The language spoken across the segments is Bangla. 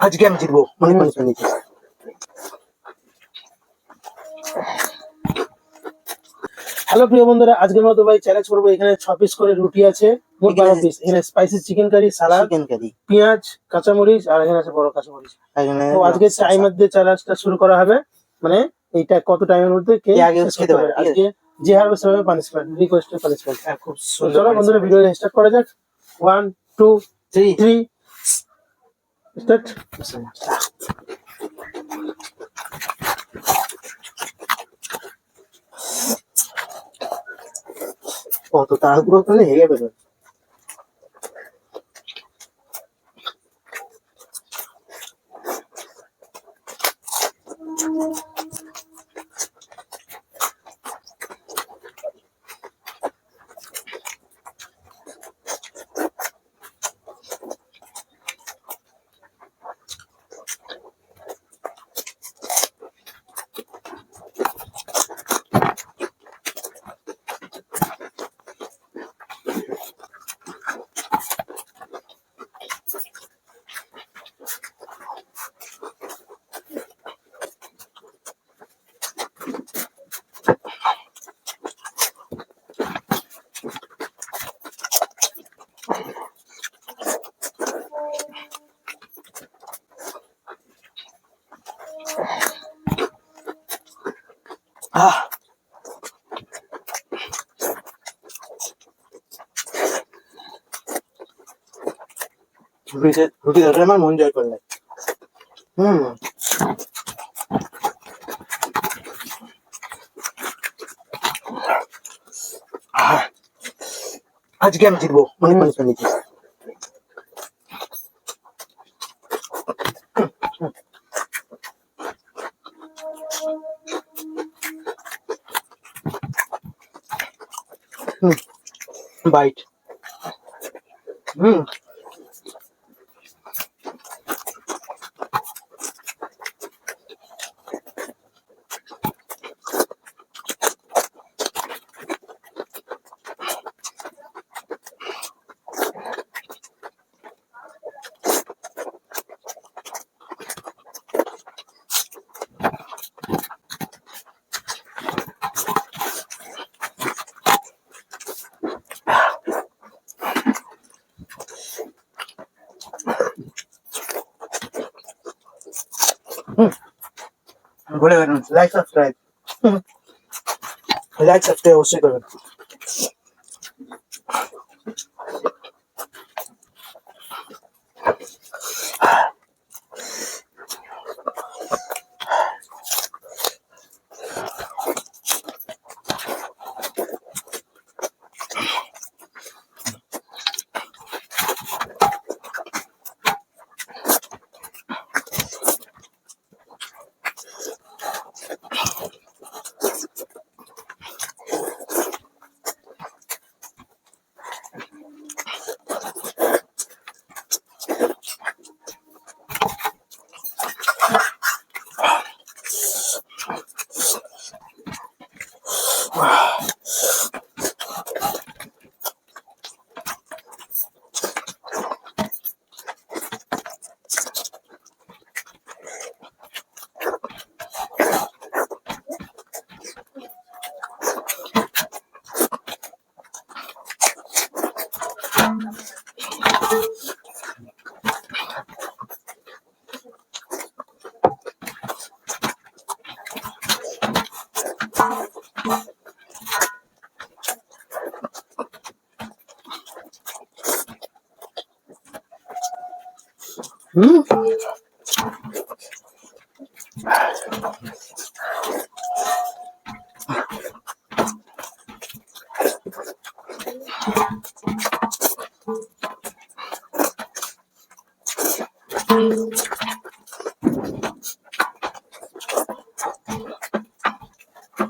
আজকে আমি জিতবো, অনেক পানিশমেন্ট নিচ্ছি। হ্যালো প্রিয় বন্ধুরা, আজকের মতো ভাই চ্যালেঞ্জ করবো। এখানে 6 পিস করে রুটি আছে, মোট 12 পিস। এখানে স্পাইসি চিকেন কারি, সালাদ, চিকেন কারি, পেঁয়াজ, কাঁচামরিচ, আর এখানে আছে বড় কাঁচামরিচ। তো আজকে টাইমার দিয়ে চ্যালেঞ্জটা শুরু করা হবে, মানে এইটা কত টাইমের মধ্যে কে আগে খেতে পারে। আজকে যে হারবে সেভাবে পানিশমেন্ট, রিকোয়েস্টেড পানিশমেন্ট। খুব সুন্দর। চলো বন্ধুরা, ভিডিও স্টার্ট করা যাক। 1 2 3 স্টার্ট। কত তাড়াহুড়ো করলে হেগে বেরোয়। রুটি ধরে আমার মন জয় করলে। আজকে আমি জিতবো, অনেক পানিশমেন্ট নিচ্ছি। বাইট। বলে বেরোন, লাইক সাবস্ক্রাইব অবশ্যই করবেন।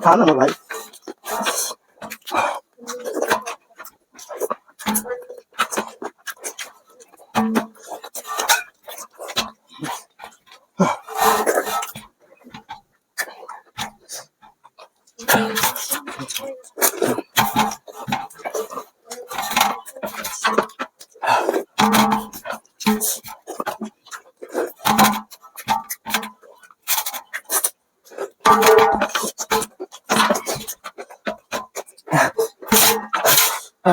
খা না ভাই। তো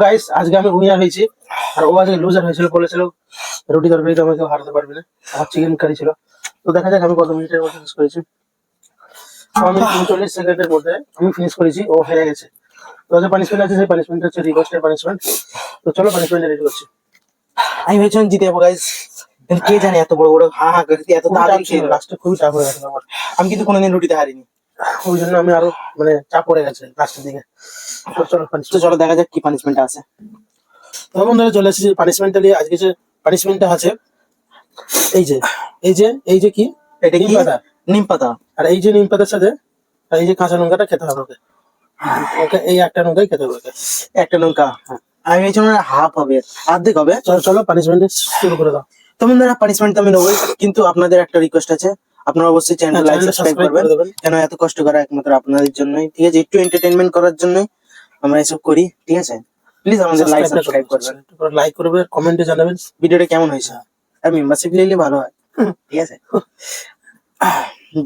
গাইস আজকে আমি উইনার হয়েছি আর ও আজকে লুজার হয়েছিল, বলেছিল রুটি তরকারি তো আমাকে হারাতে পারবে না, আমার চিকেন কারি ছিল। তো দেখা যাক আমি কত মিনিটের মধ্যে ফিনিশ করেছি। তো আমি 39 সেকেন্ডের মধ্যে আমি ফিনিশ করেছি, ও হেরে গেছে। তো যে পানিশমেন্ট আছে সেই পানিশমেন্ট হচ্ছে রিকোয়েস্টের পানিশমেন্ট। তো চলো পানিশমেন্ট রেডি করছি। আমি ভেবেছিলাম জিতে যাবো গাইস, কে জানে এত বড় বড় হা হা করে এত তাড়াতাড়ি খেয়ে নিল। লাস্টে খুবই চাপ হয়ে গেছে আমার, আমি কিন্তু কোনোদিন রুটিতে হারিনি। ওই জন্য আমি আরো মানে চাপ পড়ে গেছে লাস্টের দিকে। তো চলো তো punishment। চলো দেখা যাক কি পানিশমেন্ট আছে। তো বন্ধুরা চলে এসেছি পানিশমেন্টটা নিয়ে। আজকে যে পানিশমেন্টটা আছে এই যে এই যে কি এটা কি? নিম পাতা। নিম পাতা। আর এই যে নিম পাতার সাথে আর এই যে কাঁচা লঙ্কাটা খেতে হবে ওকে। ওকে এই একটা লঙ্কাই খেতে হবে ওকে। একটা লঙ্কা। আমি ভেবেছিলাম হাফ হবে, অর্ধেক হবে। চলো চলো পানিশমেন্ট শুরু করে দাও। তো বন্ধুরা পানিশমেন্ট তো আমি নেবই, কিন্তু আপনাদের একটা রিকোয়েস্ট আছে, আপনারা অবশ্যই চ্যানেলটা লাইক চ্যানেলটা সাবস্ক্রাইব সাবস্ক্রাইব করবেন। করে দেবেন। কেন এত কষ্ট করা একমাত্র আপনাদের জন্যই, ঠিক আছে? একটু এন্টারটেইনমেন্ট করার জন্যই আমরা এসব করি, ঠিক আছে? প্লিজ আমাদের লাইক সাবস্ক্রাইব করবেন, লাইক করবে, কমেন্টে জানাবেন ভিডিওটা কেমন হয়েছে, আর মেম্বারশিপ নিলে ভালো হয়, ঠিক আছে?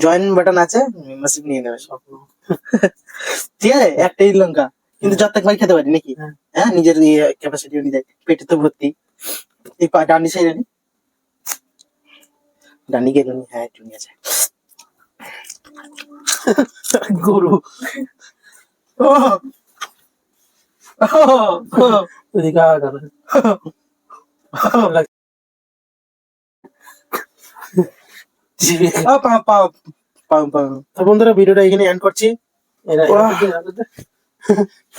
জয়েন বাটন আছে, মেম্বারশিপ নিয়ে নেবে সব, ঠিক আছে? একটাই লঙ্কা, কিন্তু যতবার খেতে পারি নাকি? হ্যাঁ। হ্যাঁ, নিজের ক্যাপাসিটি অনুযায়ী, পেটে তো ভর্তি। এই ডান্ডি সাইড আনি, ডান্ডি কে নি, হ্যাঁ একটু নিয়ে আছে। গরু ও এদিকে আগা করে। পাও পাও পাও পাও। তো বন্ধুরা ভিডিওটা এখানে এন্ড করছি। এরা